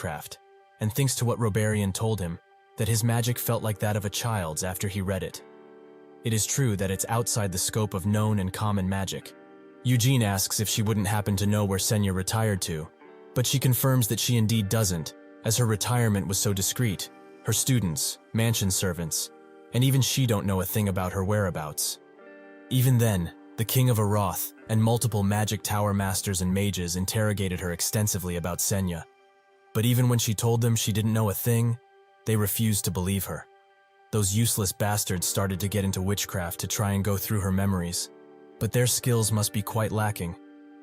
witchcraft, and thinks to what Roberian told him, that his magic felt like that of a child's after he read it. It is true that it's outside the scope of known and common magic. Eugene asks if she wouldn't happen to know where Senya retired to, but she confirms that she indeed doesn't, as her retirement was so discreet. Her students, mansion servants, and even she don't know a thing about her whereabouts. Even then, the king of Aroth and multiple magic tower masters and mages interrogated her extensively about Senya. But even when she told them she didn't know a thing, they refused to believe her. Those useless bastards started to get into witchcraft to try and go through her memories. But their skills must be quite lacking,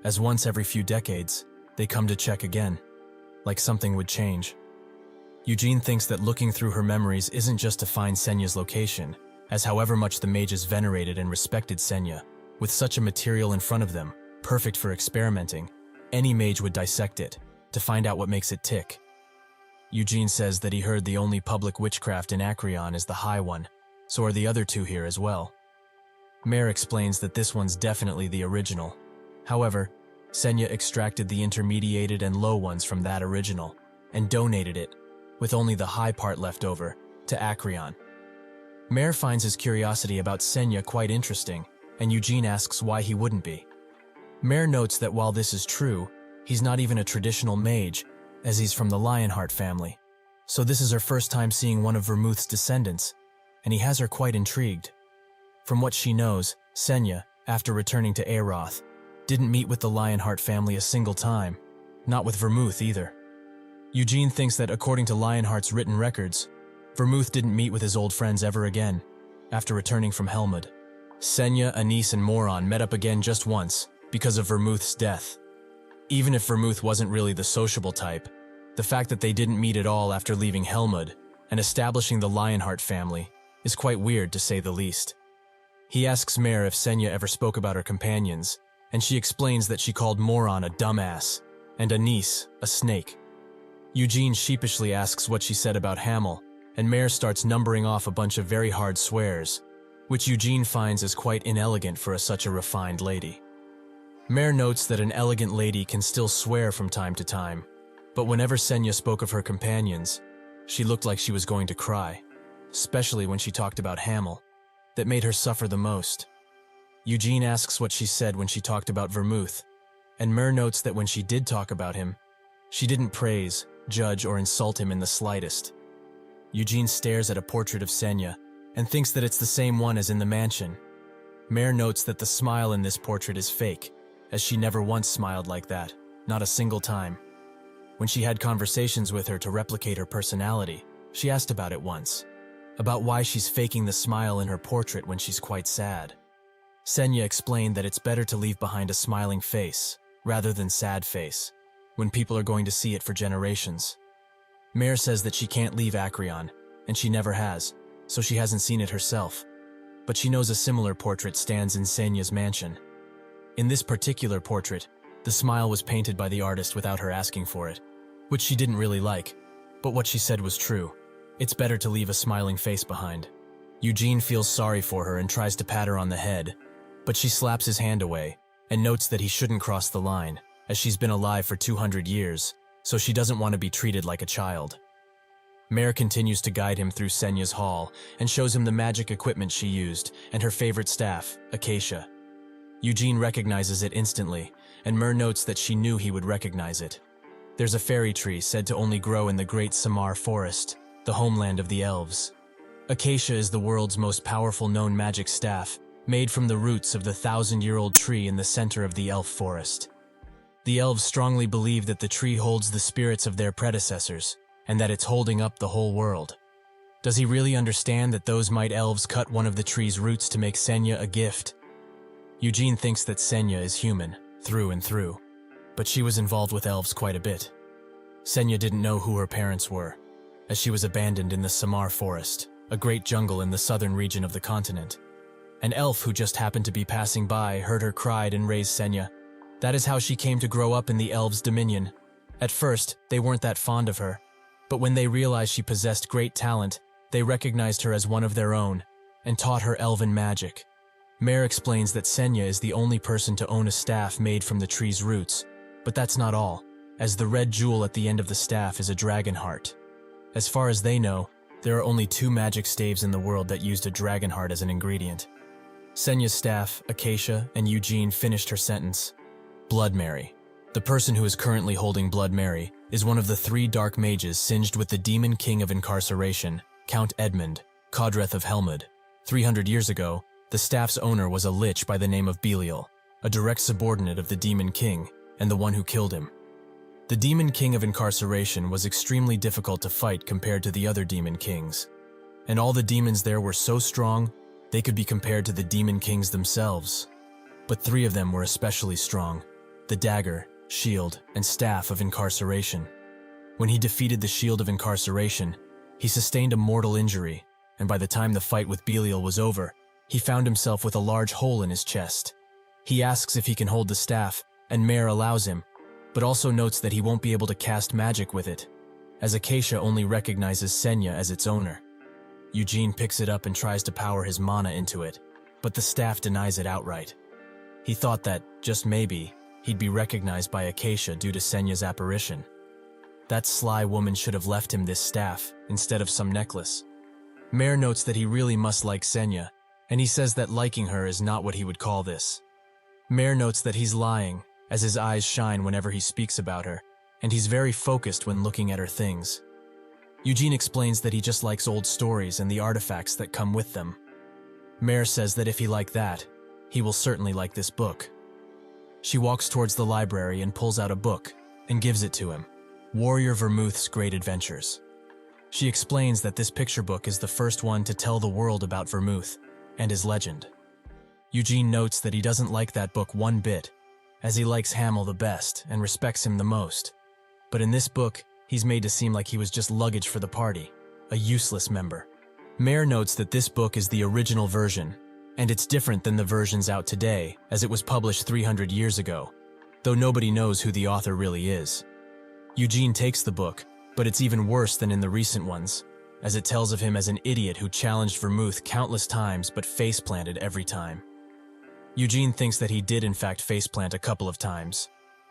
as once every few decades, they come to check again, like something would change. Eugene thinks that looking through her memories isn't just to find Senya's location, as however much the mages venerated and respected Senya, with such a material in front of them, perfect for experimenting, any mage would dissect it, to find out what makes it tick. Eugene says that he heard the only public witchcraft in Acreon is the high one, so are the other two here as well. Mare explains that this one's definitely the original. However, Senya extracted the intermediated and low ones from that original, and donated it, with only the high part left over, to Acreon. Mare finds his curiosity about Senya quite interesting, and Eugene asks why he wouldn't be. Mare notes that while this is true, he's not even a traditional mage, as he's from the Lionheart family. So this is her first time seeing one of Vermouth's descendants, and he has her quite intrigued. From what she knows, Senya, after returning to Aroth, didn't meet with the Lionheart family a single time, not with Vermouth either. Eugene thinks that according to Lionheart's written records, Vermouth didn't meet with his old friends ever again, after returning from Helmud. Senya, Anise, and Moron met up again just once, because of Vermouth's death. Even if Vermouth wasn't really the sociable type, the fact that they didn't meet at all after leaving Helmud and establishing the Lionheart family is quite weird to say the least. He asks Mare if Senya ever spoke about her companions, and she explains that she called Moron a dumbass, and Anise a snake. Eugene sheepishly asks what she said about Hamel, and Mare starts numbering off a bunch of very hard swears, which Eugene finds as quite inelegant for such a refined lady. Mare notes that an elegant lady can still swear from time to time, but whenever Senya spoke of her companions, she looked like she was going to cry, especially when she talked about Hamel. That made her suffer the most. Eugene asks what she said when she talked about Vermouth, and Mare notes that when she did talk about him, she didn't praise, judge, or insult him in the slightest. Eugene stares at a portrait of Senya and thinks that it's the same one as in the mansion. Mare notes that the smile in this portrait is fake, as she never once smiled like that, not a single time. When she had conversations with her to replicate her personality, she asked about it once, about why she's faking the smile in her portrait when she's quite sad. Senya explained that it's better to leave behind a smiling face, rather than sad face, when people are going to see it for generations. Mare says that she can't leave Acreon, and she never has, so she hasn't seen it herself. But she knows a similar portrait stands in Senya's mansion. In this particular portrait, the smile was painted by the artist without her asking for it, which she didn't really like, but what she said was true. It's better to leave a smiling face behind. Eugene feels sorry for her and tries to pat her on the head, but she slaps his hand away and notes that he shouldn't cross the line, as she's been alive for 200 years, so she doesn't want to be treated like a child. Mare continues to guide him through Senya's hall and shows him the magic equipment she used and her favorite staff, Acacia. Eugene recognizes it instantly, and Mare notes that she knew he would recognize it. There's a fairy tree said to only grow in the Great Samar Forest, the homeland of the elves. Acacia is the world's most powerful known magic staff, made from the roots of the 1,000-year-old tree in the center of the elf forest. The elves strongly believe that the tree holds the spirits of their predecessors, and that it's holding up the whole world. Does he really understand that those might elves cut one of the tree's roots to make Senya a gift? Eugene thinks that Senya is human, through and through, but she was involved with elves quite a bit. Senya didn't know who her parents were, as she was abandoned in the Samar Forest, a great jungle in the southern region of the continent. An elf who just happened to be passing by heard her cry and raised Senya. That is how she came to grow up in the elves' dominion. At first, they weren't that fond of her, but when they realized she possessed great talent, they recognized her as one of their own, and taught her elven magic. Mare explains that Senya is the only person to own a staff made from the tree's roots, but that's not all, as the red jewel at the end of the staff is a dragon heart. As far as they know, there are only 2 magic staves in the world that used a dragon heart as an ingredient. Senya's staff, Acacia, and Eugene finished her sentence. Blood Mary. The person who is currently holding Blood Mary is one of the 3 dark mages singed with the demon king of incarceration, Count Edmund, Codreth of Helmud. 300 years ago, the staff's owner was a lich by the name of Belial, a direct subordinate of the demon king, and the one who killed him. The demon king of incarceration was extremely difficult to fight compared to the other demon kings. And all the demons there were so strong, they could be compared to the demon kings themselves. But 3 of them were especially strong: the dagger, shield, and staff of incarceration. When he defeated the shield of incarceration, he sustained a mortal injury, and by the time the fight with Belial was over, he found himself with a large hole in his chest. He asks if he can hold the staff, and Mare allows him, but also notes that he won't be able to cast magic with it, as Acacia only recognizes Senya as its owner. Eugene picks it up and tries to power his mana into it, but the staff denies it outright. He thought that, just maybe, he'd be recognized by Acacia due to Senya's apparition. That sly woman should have left him this staff, instead of some necklace. Mare notes that he really must like Senya, and he says that liking her is not what he would call this. Mare notes that he's lying, as his eyes shine whenever he speaks about her, and he's very focused when looking at her things. Eugene explains that he just likes old stories and the artifacts that come with them. Mare says that if he liked that, he will certainly like this book. She walks towards the library and pulls out a book, and gives it to him. Warrior Vermouth's Great Adventures. She explains that this picture book is the first one to tell the world about Vermouth and his legend. Eugene notes that he doesn't like that book one bit, as he likes Hamel the best and respects him the most. But in this book, he's made to seem like he was just luggage for the party, a useless member. Mare notes that this book is the original version, and it's different than the versions out today, as it was published 300 years ago, though nobody knows who the author really is. Eugene takes the book, but it's even worse than in the recent ones, as it tells of him as an idiot who challenged Vermouth countless times but face-planted every time. Eugene thinks that he did in fact faceplant a couple of times,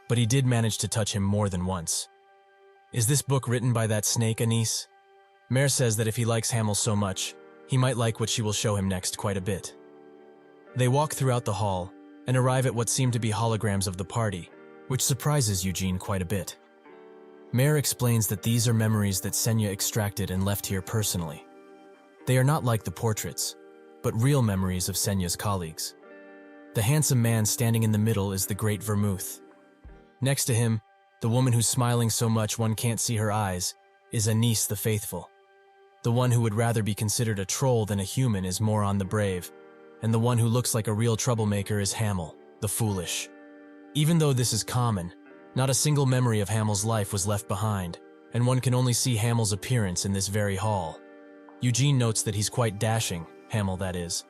but he did manage to touch him more than once. Is this book written by that snake, Anise? Mare says that if he likes Hamel so much, he might like what she will show him next quite a bit. They walk throughout the hall and arrive at what seem to be holograms of the party, which surprises Eugene quite a bit. Mare explains that these are memories that Senya extracted and left here personally. They are not like the portraits, but real memories of Senya's colleagues. The handsome man standing in the middle is the great Vermouth. Next to him, the woman who's smiling so much one can't see her eyes, is Anise the Faithful. The one who would rather be considered a troll than a human is Moron the Brave, and the one who looks like a real troublemaker is Hamel, the Foolish. Even though this is common, not a single memory of Hamel's life was left behind, and one can only see Hamel's appearance in this very hall. Eugene notes that he's quite dashing, Hamel that is.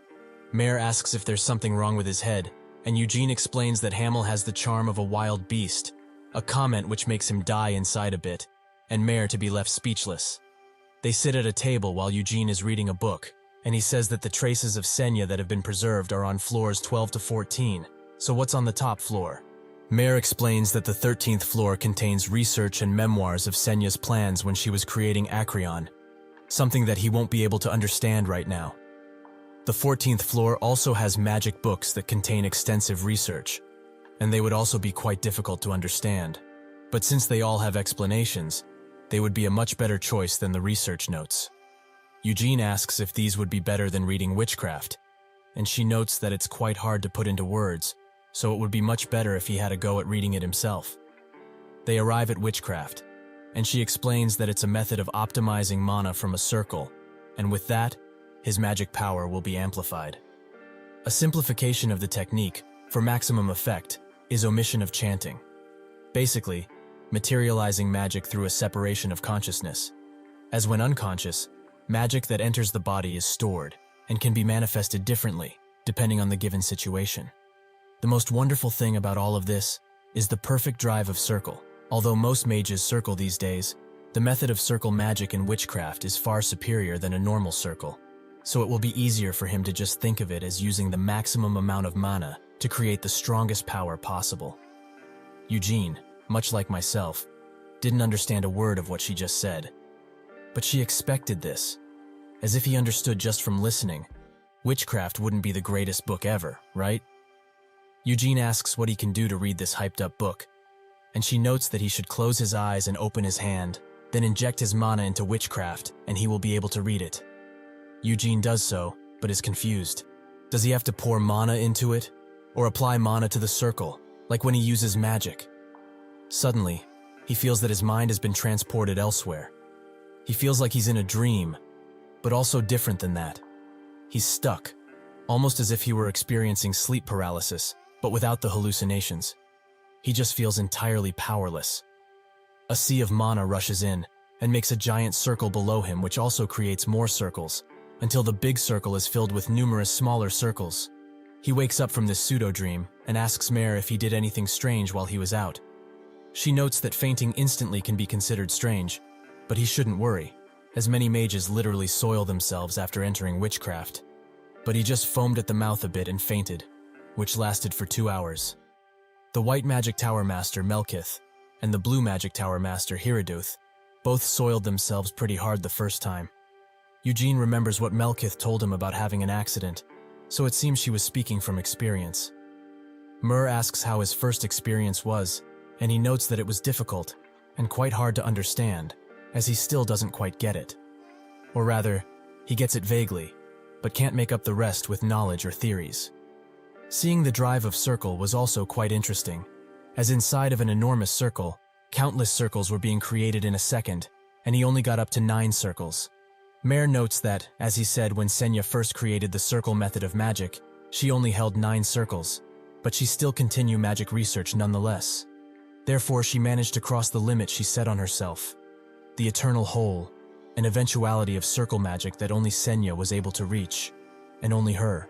Mare asks if there's something wrong with his head, and Eugene explains that Hamel has the charm of a wild beast, a comment which makes him die inside a bit, and Mare to be left speechless. They sit at a table while Eugene is reading a book, and he says that the traces of Senya that have been preserved are on floors 12 to 14, so what's on the top floor? Mare explains that the 13th floor contains research and memoirs of Senya's plans when she was creating Acreon, something that he won't be able to understand right now. The 14th floor also has magic books that contain extensive research, and they would also be quite difficult to understand. But since they all have explanations, they would be a much better choice than the research notes. Eugene asks if these would be better than reading witchcraft, and she notes that it's quite hard to put into words, so it would be much better if he had a go at reading it himself. They arrive at witchcraft, and she explains that it's a method of optimizing mana from a circle, and with that, his magic power will be amplified. A simplification of the technique, for maximum effect, is omission of chanting. Basically, materializing magic through a separation of consciousness. As when unconscious, magic that enters the body is stored and can be manifested differently, depending on the given situation. The most wonderful thing about all of this is the perfect drive of circle. Although most mages circle these days, the method of circle magic in witchcraft is far superior than a normal circle, so it will be easier for him to just think of it as using the maximum amount of mana to create the strongest power possible. Eugene, much like myself, didn't understand a word of what she just said. But she expected this, as if he understood just from listening. Witchcraft wouldn't be the greatest book ever, right? Eugene asks what he can do to read this hyped-up book, and she notes that he should close his eyes and open his hand, then inject his mana into witchcraft, and he will be able to read it. Eugene does so, but is confused. Does he have to pour mana into it? Or apply mana to the circle, like when he uses magic? Suddenly, he feels that his mind has been transported elsewhere. He feels like he's in a dream, but also different than that. He's stuck, almost as if he were experiencing sleep paralysis, but without the hallucinations. He just feels entirely powerless. A sea of mana rushes in and makes a giant circle below him, which also creates more circles, until the big circle is filled with numerous smaller circles. He wakes up from this pseudo-dream and asks Mare if he did anything strange while he was out. She notes that fainting instantly can be considered strange, but he shouldn't worry, as many mages literally soil themselves after entering witchcraft. But he just foamed at the mouth a bit and fainted, which lasted for 2 hours. The White Magic Tower Master Melkith and the Blue Magic Tower Master Hiraduth both soiled themselves pretty hard the first time. Eugene remembers what Melkith told him about having an accident, so it seems she was speaking from experience. Mur asks how his first experience was, and he notes that it was difficult and quite hard to understand, as he still doesn't quite get it. Or rather, he gets it vaguely, but can't make up the rest with knowledge or theories. Seeing the drive of circle was also quite interesting, as inside of an enormous circle, countless circles were being created in a second, and he only got up to 9 circles. Mare notes that, as he said when Senya first created the circle method of magic, she only held 9 circles, but she still continued magic research nonetheless. Therefore, she managed to cross the limit she set on herself. The eternal whole, an eventuality of circle magic that only Senya was able to reach, and only her.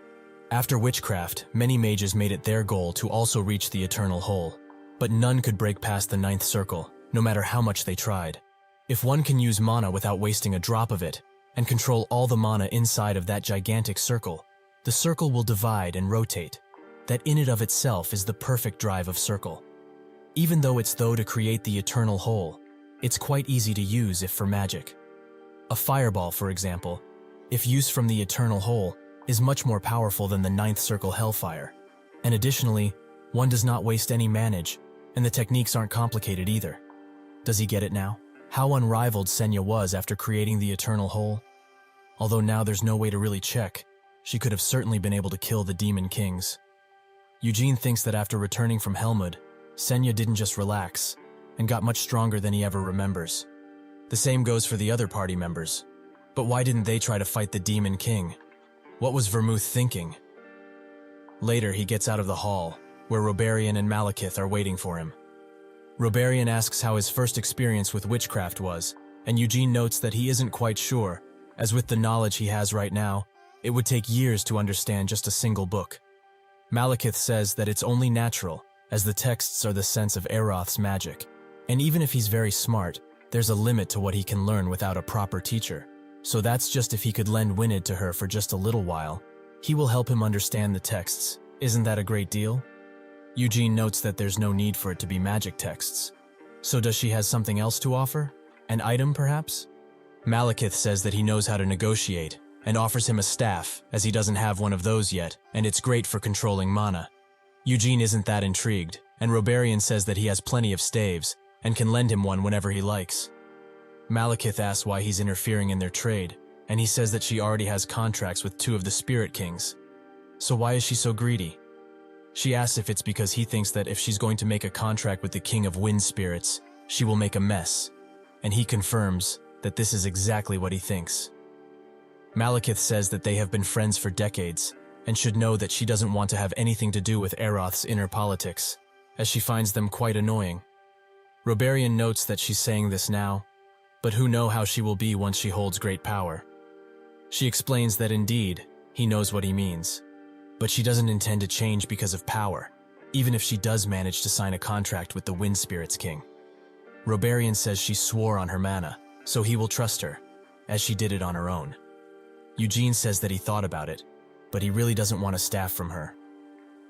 After witchcraft, many mages made it their goal to also reach the eternal whole, but none could break past the 9th circle, no matter how much they tried. If one can use mana without wasting a drop of it, and control all the mana inside of that gigantic circle, the circle will divide and rotate. That in and of itself is the perfect drive of circle. Even though it's to create the eternal whole, it's quite easy to use if for magic. A fireball, for example, if used from the eternal whole, is much more powerful than the 9th circle hellfire. And additionally, one does not waste any manage, and the techniques aren't complicated either. Does he get it now? How unrivaled Senya was after creating the eternal whole? Although now there's no way to really check, she could have certainly been able to kill the demon kings. Eugene thinks that after returning from Helmut, Senya didn't just relax, and got much stronger than he ever remembers. The same goes for the other party members. But why didn't they try to fight the demon king? What was Vermouth thinking? Later, he gets out of the hall, where Robarian and Malekith are waiting for him. Robarian asks how his first experience with witchcraft was, and Eugene notes that he isn't quite sure, as with the knowledge he has right now, it would take years to understand just a single book. Malekith says that it's only natural, as the texts are the sense of Eroth's magic, and even if he's very smart, there's a limit to what he can learn without a proper teacher. So that's just if he could lend Wynid to her for just a little while. He will help him understand the texts. Isn't that a great deal? Eugene notes that there's no need for it to be magic texts. So does she have something else to offer? An item, perhaps? Malekith says that he knows how to negotiate, and offers him a staff, as he doesn't have one of those yet, and it's great for controlling mana. Eugene isn't that intrigued, and Robarian says that he has plenty of staves, and can lend him one whenever he likes. Malekith asks why he's interfering in their trade, and he says that she already has contracts with 2 of the Spirit Kings. So why is she so greedy? She asks if it's because he thinks that if she's going to make a contract with the King of Wind Spirits, she will make a mess, and he confirms that this is exactly what he thinks. Malekith says that they have been friends for decades, and should know that she doesn't want to have anything to do with Eroth's inner politics, as she finds them quite annoying. Robarian notes that she's saying this now, but who know how she will be once she holds great power. She explains that indeed, he knows what he means, but she doesn't intend to change because of power, even if she does manage to sign a contract with the Wind Spirits King. Robarian says she swore on her mana, so he will trust her, as she did it on her own. Eugene says that he thought about it, but he really doesn't want a staff from her.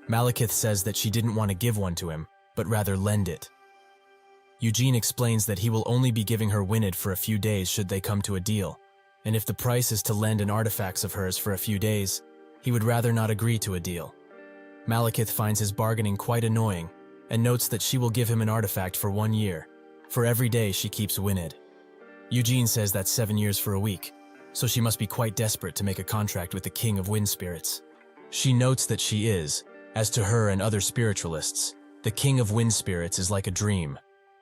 Malekith says that she didn't want to give one to him, but rather lend it. Eugene explains that he will only be giving her Winid for a few days should they come to a deal, and if the price is to lend an artifacts of hers for a few days, he would rather not agree to a deal. Malekith finds his bargaining quite annoying and notes that she will give him an artifact for 1 year, for every day she keeps Winid. Eugene says that's 7 years for a week, so she must be quite desperate to make a contract with the King of Wind Spirits. She notes that she is, as to her and other spiritualists, the King of Wind Spirits is like a dream,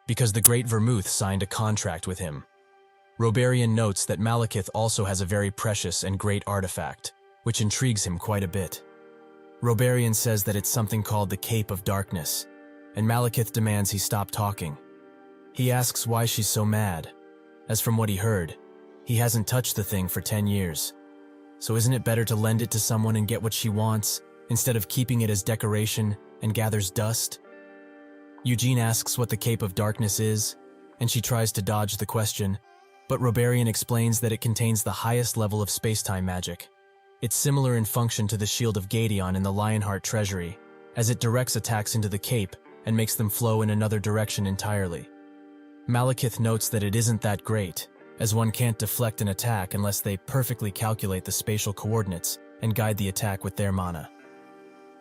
because the great Vermouth signed a contract with him. Roberian notes that Malekith also has a very precious and great artifact, which intrigues him quite a bit. Roberian says that it's something called the Cape of Darkness, and Malekith demands he stop talking. He asks why she's so mad, as from what he heard, he hasn't touched the thing for 10 years. So isn't it better to lend it to someone and get what she wants, instead of keeping it as decoration and gathers dust? Eugene asks what the Cape of Darkness is, and she tries to dodge the question, but Roberian explains that it contains the highest level of space-time magic. It's similar in function to the Shield of Gadeon in the Lionheart Treasury, as it directs attacks into the Cape and makes them flow in another direction entirely. Malekith notes that it isn't that great, as one can't deflect an attack unless they perfectly calculate the spatial coordinates and guide the attack with their mana.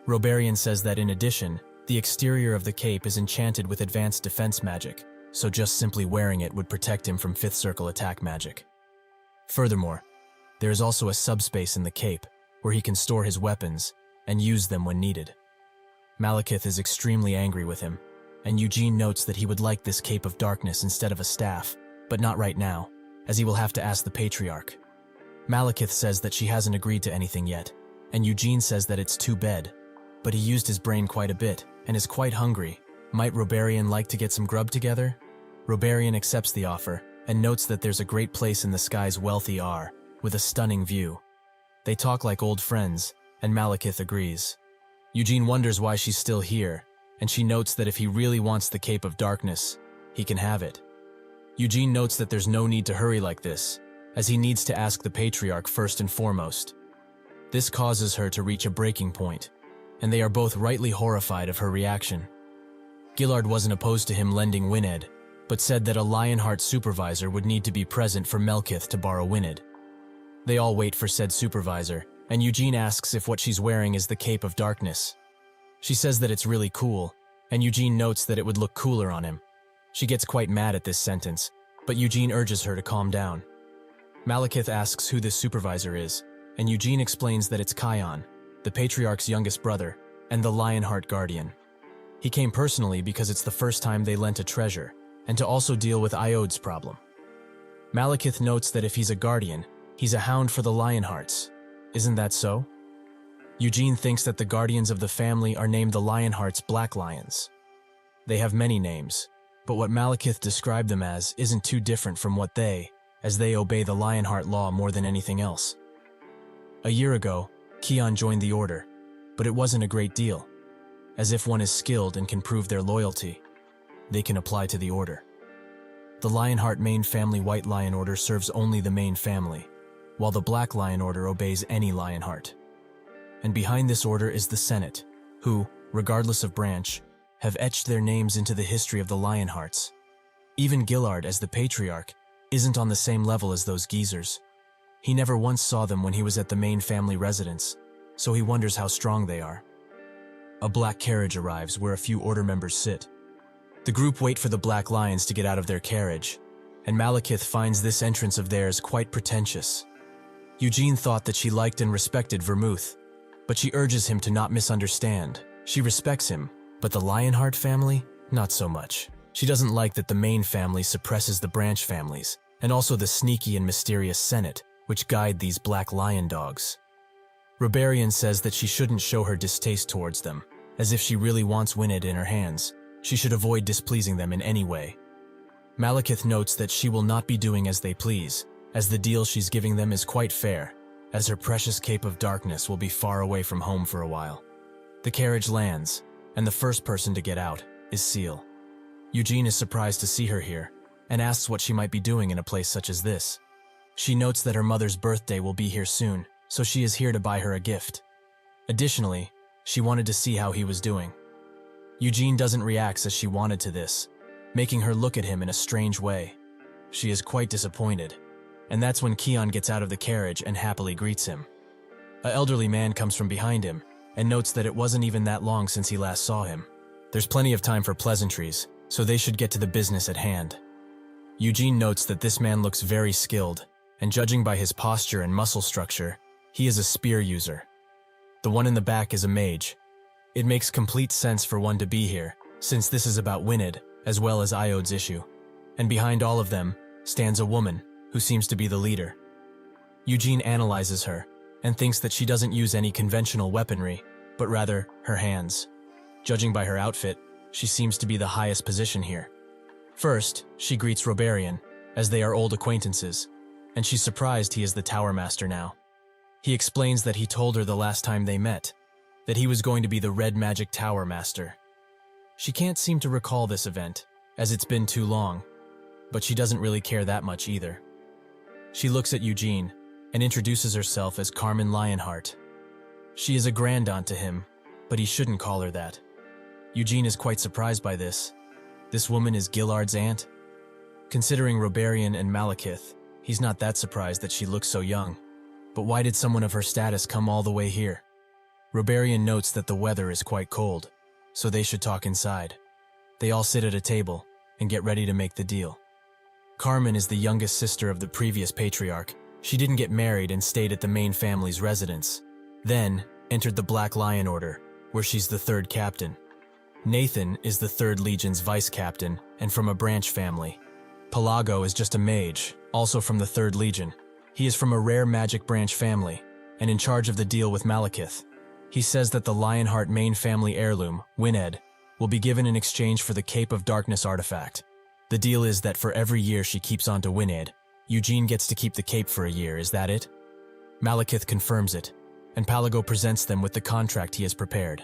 Roberian says that in addition, the exterior of the cape is enchanted with advanced defense magic, so just simply wearing it would protect him from 5th circle attack magic. Furthermore, there is also a subspace in the cape where he can store his weapons and use them when needed. Malekith is extremely angry with him, and Eugene notes that he would like this Cape of Darkness instead of a staff, but not right now, as he will have to ask the Patriarch. Malekith says that she hasn't agreed to anything yet, and Eugene says that it's too bad, but he used his brain quite a bit and is quite hungry. Might Roberian like to get some grub together? Roberian accepts the offer and notes that there's a great place in the sky's wealthy R, with a stunning view. They talk like old friends, and Malekith agrees. Eugene wonders why she's still here, and she notes that if he really wants the Cape of Darkness, he can have it. Eugene notes that there's no need to hurry like this, as he needs to ask the Patriarch first and foremost. This causes her to reach a breaking point, and they are both rightly horrified of her reaction. Gillard wasn't opposed to him lending Winid, but said that a Lionheart supervisor would need to be present for Melkith to borrow Winid. They all wait for said supervisor, and Eugene asks if what she's wearing is the Cape of Darkness. She says that it's really cool, and Eugene notes that it would look cooler on him. She gets quite mad at this sentence, but Eugene urges her to calm down. Malekith asks who this supervisor is, and Eugene explains that it's Kion, the Patriarch's youngest brother, and the Lionheart Guardian. He came personally because it's the first time they lent a treasure, and to also deal with Iod's problem. Malekith notes that if he's a guardian, he's a hound for the Lionhearts. Isn't that so? Eugene thinks that the guardians of the family are named the Lionheart's Black Lions. They have many names, but what Malekith described them as isn't too different from what as they obey the Lionheart law more than anything else. A year ago, Kion joined the Order, but it wasn't a great deal. As if one is skilled and can prove their loyalty, they can apply to the Order. The Lionheart main family White Lion Order serves only the main family, while the Black Lion Order obeys any Lionheart. And behind this order is the Senate, who, regardless of branch, have etched their names into the history of the Lionhearts. Even Gillard, as the Patriarch, isn't on the same level as those geezers. He never once saw them when he was at the main family residence, so he wonders how strong they are. A black carriage arrives where a few Order members sit. The group wait for the Black Lions to get out of their carriage, and Malekith finds this entrance of theirs quite pretentious. Eugene thought that she liked and respected Vermouth, but she urges him to not misunderstand. She respects him, but the Lionheart family? Not so much. She doesn't like that the main family suppresses the branch families, and also the sneaky and mysterious Senate, which guide these Black Lion dogs. Roberian says that she shouldn't show her distaste towards them, as if she really wants Winid in her hands. She should avoid displeasing them in any way. Malekith notes that she will not be doing as they please, as the deal she's giving them is quite fair, as her precious Cape of Darkness will be far away from home for a while. The carriage lands, and the first person to get out is Seal. Eugene is surprised to see her here, and asks what she might be doing in a place such as this. She notes that her mother's birthday will be here soon, so she is here to buy her a gift. Additionally, she wanted to see how he was doing. Eugene doesn't react as she wanted to this, making her look at him in a strange way. She is quite disappointed, and that's when Keon gets out of the carriage and happily greets him. An elderly man comes from behind him and notes that it wasn't even that long since he last saw him. There's plenty of time for pleasantries, so they should get to the business at hand. Eugene notes that this man looks very skilled, and judging by his posture and muscle structure, he is a spear user. The one in the back is a mage. It makes complete sense for one to be here, since this is about Winid, as well as Iod's issue. And behind all of them stands a woman, who seems to be the leader. Eugene analyzes her, and thinks that she doesn't use any conventional weaponry, but rather her hands. Judging by her outfit, she seems to be the highest position here. First, she greets Robarian, as they are old acquaintances, and she's surprised he is the Tower Master now. He explains that he told her the last time they met, that he was going to be the Red Magic Tower Master. She can't seem to recall this event, as it's been too long, but she doesn't really care that much either. She looks at Eugene, and introduces herself as Carmen Lionheart. She is a grandaunt to him, but he shouldn't call her that. Eugene is quite surprised by this. This woman is Gillard's aunt? Considering Robarian and Malekith, he's not that surprised that she looks so young. But why did someone of her status come all the way here? Robarian notes that the weather is quite cold, so they should talk inside. They all sit at a table and get ready to make the deal. Carmen is the youngest sister of the previous patriarch. She didn't get married and stayed at the main family's residence. Then, entered the Black Lion Order, where she's the third captain. Nathan is the 3rd Legion's vice-captain, and from a branch family. Pelago is just a mage, also from the 3rd Legion. He is from a rare magic branch family, and in charge of the deal with Malekith. He says that the Lionheart main family heirloom, Wined, will be given in exchange for the Cape of Darkness artifact. The deal is that for every year she keeps on to Wined, Eugene gets to keep the cape for a year, is that it? Malekith confirms it, and Pelago presents them with the contract he has prepared.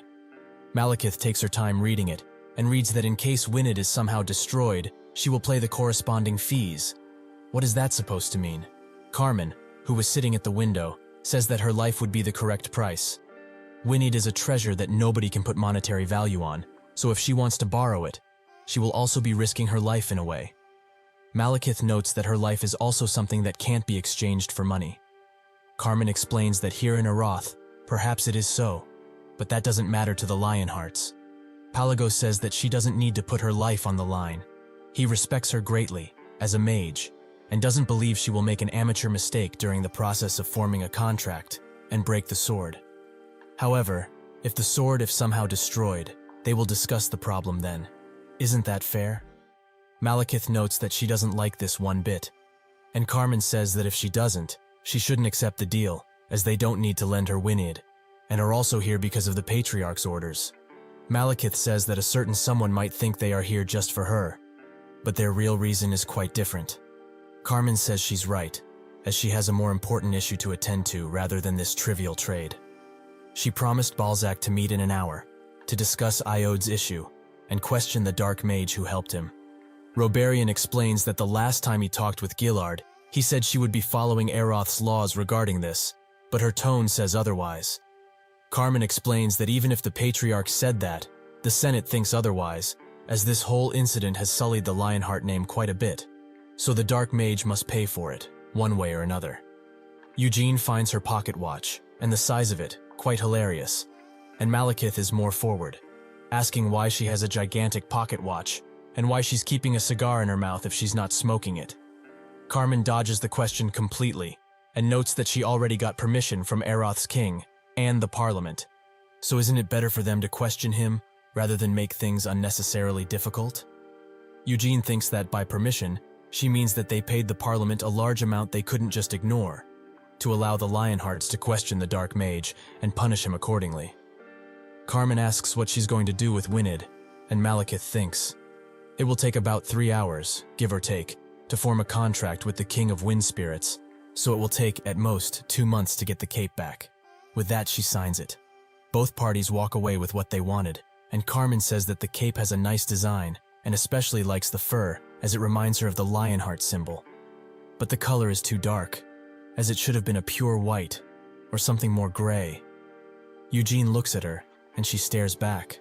Malekith takes her time reading it, and reads that in case Winid is somehow destroyed, she will pay the corresponding fees. What is that supposed to mean? Carmen, who was sitting at the window, says that her life would be the correct price. Winid is a treasure that nobody can put monetary value on, so if she wants to borrow it, she will also be risking her life in a way. Malekith notes that her life is also something that can't be exchanged for money. Carmen explains that here in Aroth, perhaps it is so, but that doesn't matter to the Lionhearts. Pelago says that she doesn't need to put her life on the line. He respects her greatly, as a mage, and doesn't believe she will make an amateur mistake during the process of forming a contract and break the sword. However, if the sword is somehow destroyed, they will discuss the problem then. Isn't that fair? Malekith notes that she doesn't like this one bit, and Carmen says that if she doesn't, she shouldn't accept the deal, as they don't need to lend her Winid, and are also here because of the Patriarch's orders. Malekith says that a certain someone might think they are here just for her, but their real reason is quite different. Carmen says she's right, as she has a more important issue to attend to rather than this trivial trade. She promised Balzac to meet in an hour, to discuss Iod's issue, and question the dark mage who helped him. Robarian explains that the last time he talked with Gillard, he said she would be following Aroth's laws regarding this, but her tone says otherwise. Carmen explains that even if the Patriarch said that, the Senate thinks otherwise, as this whole incident has sullied the Lionheart name quite a bit, so the Dark Mage must pay for it, one way or another. Eugene finds her pocket watch, and the size of it, quite hilarious, and Malekith is more forward, asking why she has a gigantic pocket watch, and why she's keeping a cigar in her mouth if she's not smoking it. Carmen dodges the question completely, and notes that she already got permission from Aroth's king, and the parliament. So isn't it better for them to question him, rather than make things unnecessarily difficult? Eugene thinks that by permission, she means that they paid the parliament a large amount they couldn't just ignore, to allow the Lionhearts to question the Dark Mage and punish him accordingly. Carmen asks what she's going to do with Winid, and Malekith thinks. It will take about 3 hours, give or take, to form a contract with the King of Wind Spirits, so it will take, at most, 2 months to get the cape back. With that, she signs it. Both parties walk away with what they wanted, and Carmen says that the cape has a nice design, and especially likes the fur, as it reminds her of the Lionheart symbol. But the color is too dark, as it should have been a pure white, or something more gray. Eugene looks at her, and she stares back.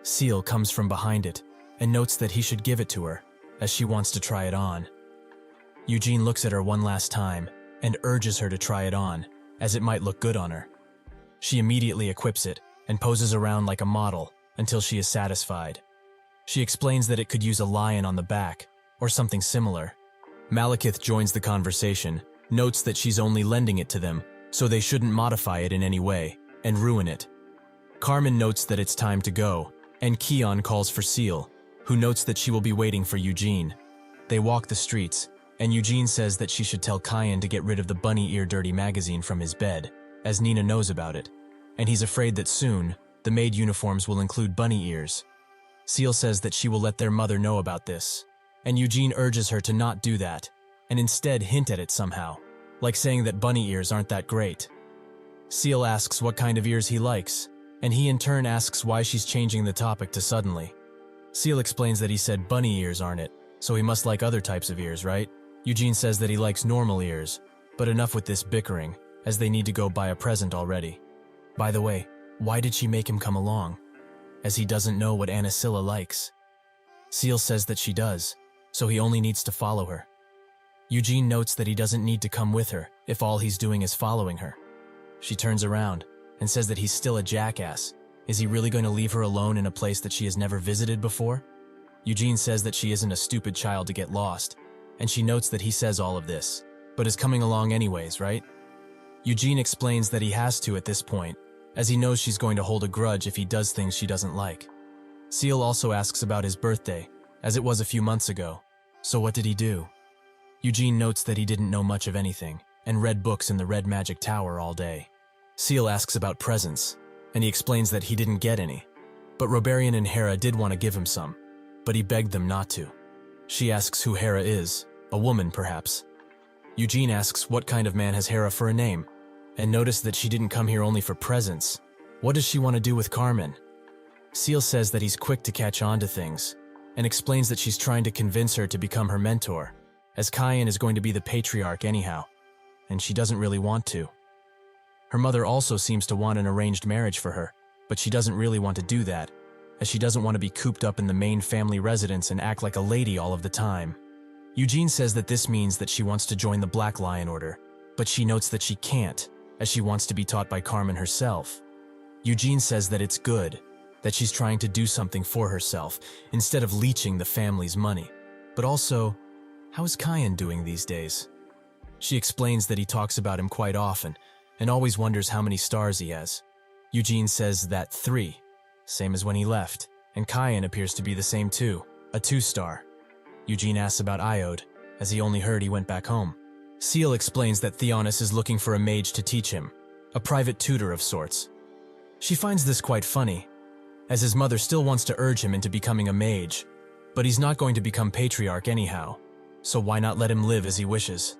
Seal comes from behind it, and notes that he should give it to her, as she wants to try it on. Eugene looks at her one last time and urges her to try it on, as it might look good on her. She immediately equips it and poses around like a model until she is satisfied. She explains that it could use a lion on the back, or something similar. Malekith joins the conversation, notes that she's only lending it to them, so they shouldn't modify it in any way, and ruin it. Carmen notes that it's time to go, and Keon calls for Seal, who notes that she will be waiting for Eugene. They walk the streets, and Eugene says that she should tell Kyan to get rid of the bunny ear dirty magazine from his bed, as Nina knows about it, and he's afraid that soon, the maid uniforms will include bunny ears. Seal says that she will let their mother know about this, and Eugene urges her to not do that, and instead hint at it somehow, like saying that bunny ears aren't that great. Seal asks what kind of ears he likes, and he in turn asks why she's changing the topic to suddenly. Seal explains that he said bunny ears aren't it, so he must like other types of ears, right? Eugene says that he likes normal ears, but enough with this bickering, as they need to go buy a present already. By the way, why did she make him come along? As he doesn't know what Anasilla likes. Seal says that she does, so he only needs to follow her. Eugene notes that he doesn't need to come with her if all he's doing is following her. She turns around and says that he's still a jackass. Is he really going to leave her alone in a place that she has never visited before? Eugene says that she isn't a stupid child to get lost, and she notes that he says all of this, but is coming along anyways, right? Eugene explains that he has to at this point, as he knows she's going to hold a grudge if he does things she doesn't like. Seal also asks about his birthday, as it was a few months ago. So what did he do? Eugene notes that he didn't know much of anything, and read books in the Red Magic Tower all day. Seal asks about presents, and he explains that he didn't get any. But Robarian and Hera did want to give him some, but he begged them not to. She asks who Hera is, a woman perhaps. Eugene asks what kind of man has Hera for a name, and notice that she didn't come here only for presents. What does she want to do with Carmen? Seal says that he's quick to catch on to things, and explains that she's trying to convince her to become her mentor, as Kyan is going to be the patriarch anyhow, and she doesn't really want to. Her mother also seems to want an arranged marriage for her, but she doesn't really want to do that, as she doesn't want to be cooped up in the main family residence and act like a lady all of the time. Eugene says that this means that she wants to join the Black Lion Order, but she notes that she can't, as she wants to be taught by Carmen herself. Eugene says that it's good, that she's trying to do something for herself, instead of leeching the family's money. But also, how is Kyan doing these days? She explains that he talks about him quite often, and always wonders how many stars he has. Eugene says that 3, same as when he left, and Kyan appears to be the same too, a 2-star. Eugene asks about Iode, as he only heard he went back home. Seal explains that Theonis is looking for a mage to teach him, a private tutor of sorts. She finds this quite funny, as his mother still wants to urge him into becoming a mage, but he's not going to become patriarch anyhow, so why not let him live as he wishes?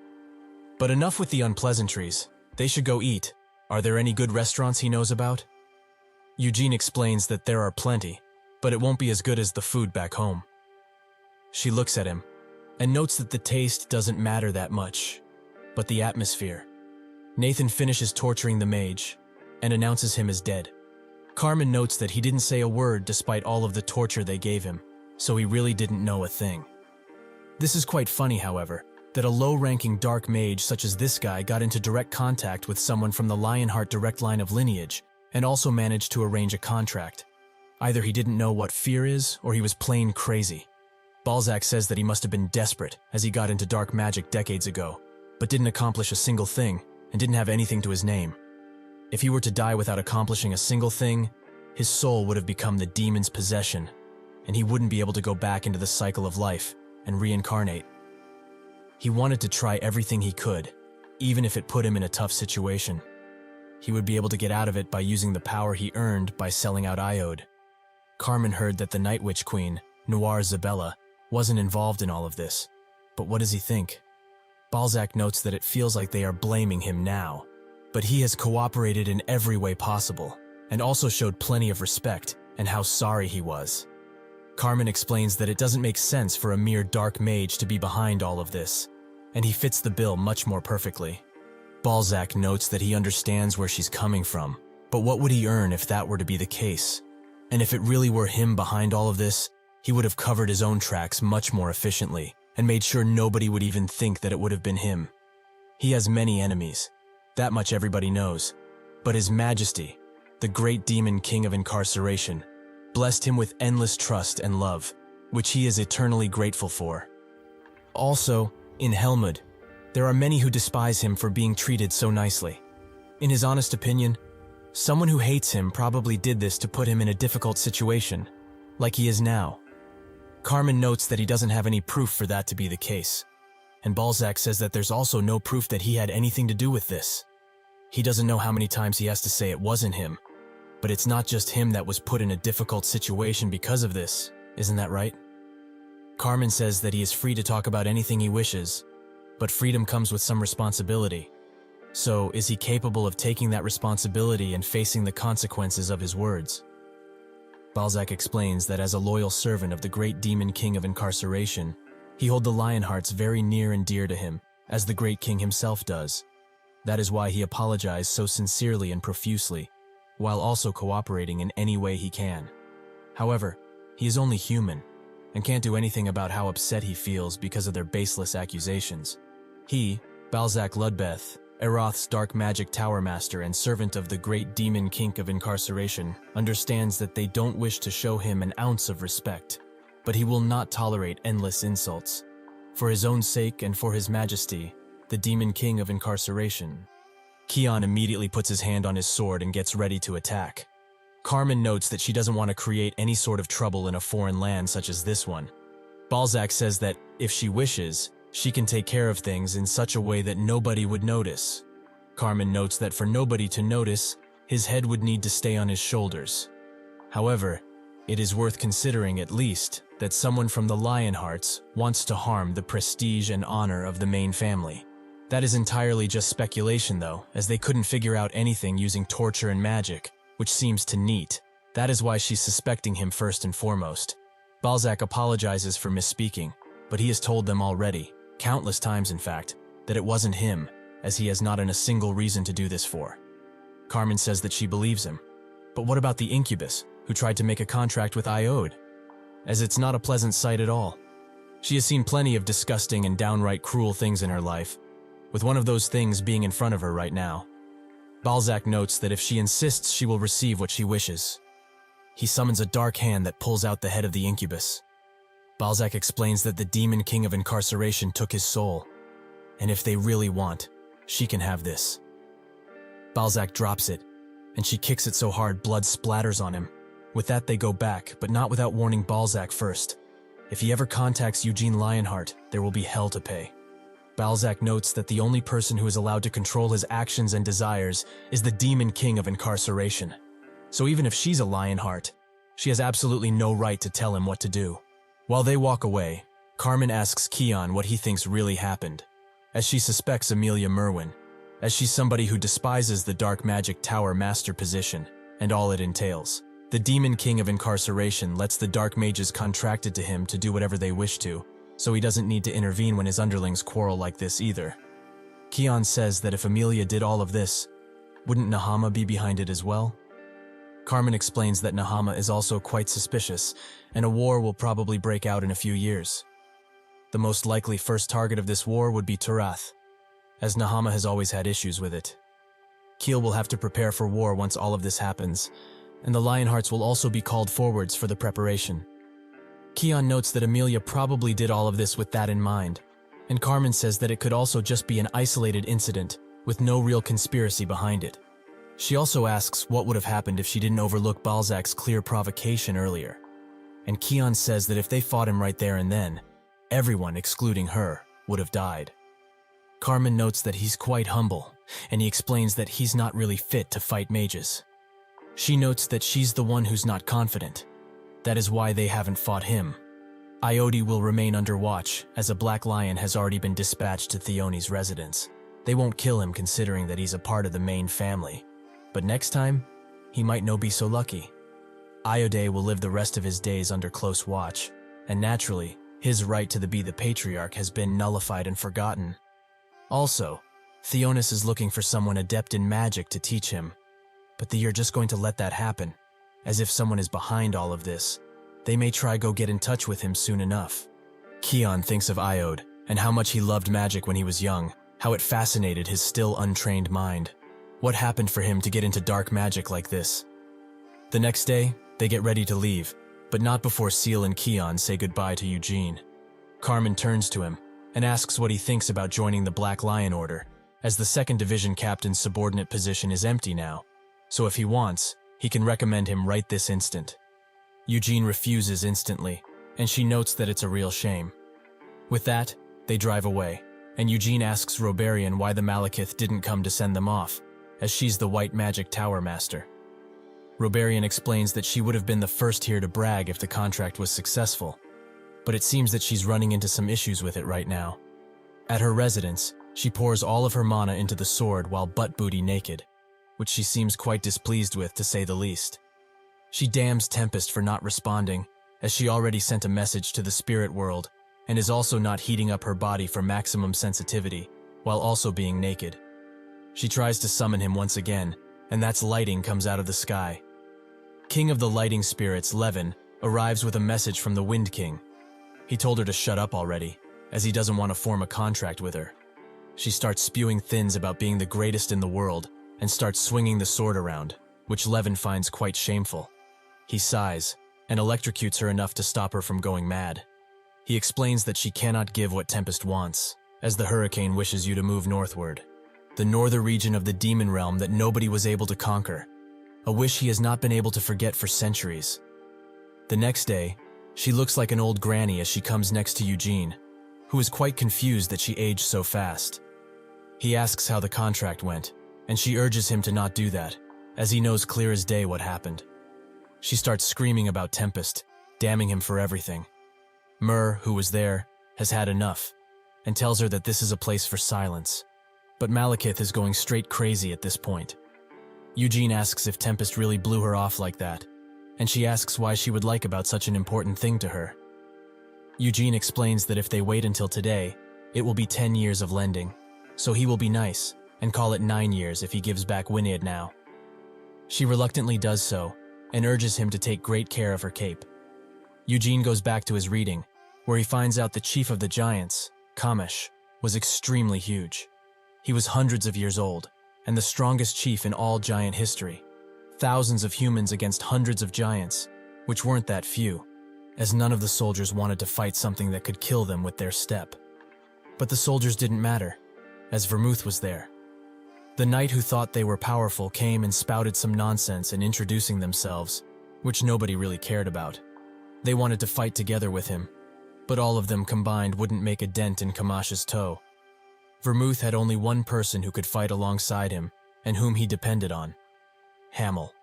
But enough with the unpleasantries. They should go eat. Are there any good restaurants he knows about? Eugene explains that there are plenty, but it won't be as good as the food back home. She looks at him, and notes that the taste doesn't matter that much, but the atmosphere. Nathan finishes torturing the mage, and announces him as dead. Carmen notes that he didn't say a word despite all of the torture they gave him, so he really didn't know a thing. This is quite funny, however, that a low-ranking dark mage such as this guy got into direct contact with someone from the Lionheart direct line of lineage, and also managed to arrange a contract. Either he didn't know what fear is, or he was plain crazy. Balzac says that he must have been desperate, as he got into dark magic decades ago, but didn't accomplish a single thing, and didn't have anything to his name. If he were to die without accomplishing a single thing, his soul would have become the demon's possession, and he wouldn't be able to go back into the cycle of life and reincarnate. He wanted to try everything he could, even if it put him in a tough situation. He would be able to get out of it by using the power he earned by selling out Iode. Carmen heard that the Night Witch Queen, Noir Zabella, wasn't involved in all of this, but what does he think? Balzac notes that it feels like they are blaming him now, but he has cooperated in every way possible, and also showed plenty of respect and how sorry he was. Carmen explains that it doesn't make sense for a mere dark mage to be behind all of this, and he fits the bill much more perfectly. Balzac notes that he understands where she's coming from, but what would he earn if that were to be the case? And if it really were him behind all of this, he would have covered his own tracks much more efficiently and made sure nobody would even think that it would have been him. He has many enemies, that much everybody knows, but His Majesty, the great demon king of incarceration, blessed him with endless trust and love, which he is eternally grateful for. Also, in Helmut, there are many who despise him for being treated so nicely. In his honest opinion, someone who hates him probably did this to put him in a difficult situation, like he is now. Carmen notes that he doesn't have any proof for that to be the case, and Balzac says that there's also no proof that he had anything to do with this. He doesn't know how many times he has to say it wasn't him, but it's not just him that was put in a difficult situation because of this, isn't that right? Carmen says that he is free to talk about anything he wishes, but freedom comes with some responsibility. So, is he capable of taking that responsibility and facing the consequences of his words? Balzac explains that as a loyal servant of the great demon king of incarceration, he holds the Lionhearts very near and dear to him, as the great king himself does. That is why he apologized so sincerely and profusely, while also cooperating in any way he can. However, he is only human, and can't do anything about how upset he feels because of their baseless accusations. He, Balzac Ludbeth, Eroth's dark magic tower master and servant of the great demon king of incarceration, understands that they don't wish to show him an ounce of respect, but he will not tolerate endless insults. For his own sake and for His Majesty, the demon king of incarceration. Keon immediately puts his hand on his sword and gets ready to attack. Carmen notes that she doesn't want to create any sort of trouble in a foreign land such as this one. Balzac says that, if she wishes, she can take care of things in such a way that nobody would notice. Carmen notes that for nobody to notice, his head would need to stay on his shoulders. However, it is worth considering at least that someone from the Lionhearts wants to harm the prestige and honor of the main family. That is entirely just speculation though, as they couldn't figure out anything using torture and magic, which seems to neat. That is why she's suspecting him first and foremost. Balzac apologizes for misspeaking, but he has told them already, countless times in fact, that it wasn't him, as he has not a single reason to do this for. Carmen says that she believes him. But what about the incubus, who tried to make a contract with Iode? As it's not a pleasant sight at all. She has seen plenty of disgusting and downright cruel things in her life, with one of those things being in front of her right now. Balzac notes that if she insists, she will receive what she wishes. He summons a dark hand that pulls out the head of the incubus. Balzac explains that the demon king of incarceration took his soul, and if they really want, she can have this. Balzac drops it, and she kicks it so hard blood splatters on him. With that they go back, but not without warning Balzac first. If he ever contacts Eugene Lionheart, there will be hell to pay. Balzac notes that the only person who is allowed to control his actions and desires is the demon king of incarceration. So even if she's a Lionheart, she has absolutely no right to tell him what to do. While they walk away, Carmen asks Keon what he thinks really happened, as she suspects Amelia Merwin, as she's somebody who despises the dark magic tower master position and all it entails. The demon king of incarceration lets the dark mages contracted to him to do whatever they wish to, so he doesn't need to intervene when his underlings quarrel like this either. Keon says that if Amelia did all of this, wouldn't Nahama be behind it as well? Carmen explains that Nahama is also quite suspicious, and a war will probably break out in a few years. The most likely first target of this war would be Turath, as Nahama has always had issues with it. Kiel will have to prepare for war once all of this happens, and the Lionhearts will also be called forwards for the preparation. Keon notes that Amelia probably did all of this with that in mind, and Carmen says that it could also just be an isolated incident with no real conspiracy behind it. She also asks what would have happened if she didn't overlook Balzac's clear provocation earlier, and Keon says that if they fought him right there and then, everyone, excluding her, would have died. Carmen notes that he's quite humble, and he explains that he's not really fit to fight mages. She notes that she's the one who's not confident. That is why they haven't fought him. Iode will remain under watch, as a Black Lion has already been dispatched to Theoni's residence. They won't kill him considering that he's a part of the main family. But next time, he might no be so lucky. Iode will live the rest of his days under close watch, and naturally, his right to be the patriarch has been nullified and forgotten. Also, Theonis is looking for someone adept in magic to teach him, but they are just going to let that happen, as if someone is behind all of this, they may try go get in touch with him soon enough. Kion thinks of Iode and how much he loved magic when he was young, how it fascinated his still untrained mind. What happened for him to get into dark magic like this? The next day, they get ready to leave, but not before Seal and Kion say goodbye to Eugene. Carmen turns to him and asks what he thinks about joining the Black Lion Order, as the 2nd Division captain's subordinate position is empty now, so if he wants, he can recommend him right this instant. Eugene refuses instantly, and she notes that it's a real shame. With that, they drive away, and Eugene asks Robarian why the Malekith didn't come to send them off, as she's the White Magic Tower Master. Robarian explains that she would have been the first here to brag if the contract was successful, but it seems that she's running into some issues with it right now. At her residence, she pours all of her mana into the sword while butt-booty naked, which she seems quite displeased with, to say the least. She damns Tempest for not responding, as she already sent a message to the spirit world, and is also not heating up her body for maximum sensitivity, while also being naked. She tries to summon him once again, and that's lighting comes out of the sky. King of the Lighting Spirits, Levin, arrives with a message from the Wind King. He told her to shut up already, as he doesn't want to form a contract with her. She starts spewing thins about being the greatest in the world, and starts swinging the sword around, which Levin finds quite shameful. He sighs, and electrocutes her enough to stop her from going mad. He explains that she cannot give what Tempest wants, as the hurricane wishes you to move northward, the northern region of the demon realm that nobody was able to conquer, a wish he has not been able to forget for centuries. The next day, she looks like an old granny as she comes next to Eugene, who is quite confused that she aged so fast. He asks how the contract went, and she urges him to not do that, as he knows clear as day what happened. She starts screaming about Tempest, damning him for everything. Myrrh, who was there, has had enough, and tells her that this is a place for silence. But Malekith is going straight crazy at this point. Eugene asks if Tempest really blew her off like that, and she asks why she would like about such an important thing to her. Eugene explains that if they wait until today, it will be 10 years of lending, so he will be nice, and call it 9 years if he gives back Wyniad now. She reluctantly does so, and urges him to take great care of her cape. Eugene goes back to his reading, where he finds out the chief of the giants, Kamish, was extremely huge. He was hundreds of years old, and the strongest chief in all giant history. Thousands of humans against hundreds of giants, which weren't that few, as none of the soldiers wanted to fight something that could kill them with their step. But the soldiers didn't matter, as Vermouth was there. The knight who thought they were powerful came and spouted some nonsense in introducing themselves, which nobody really cared about. They wanted to fight together with him, but all of them combined wouldn't make a dent in Kamash's toe. Vermouth had only one person who could fight alongside him, and whom he depended on: Hamel.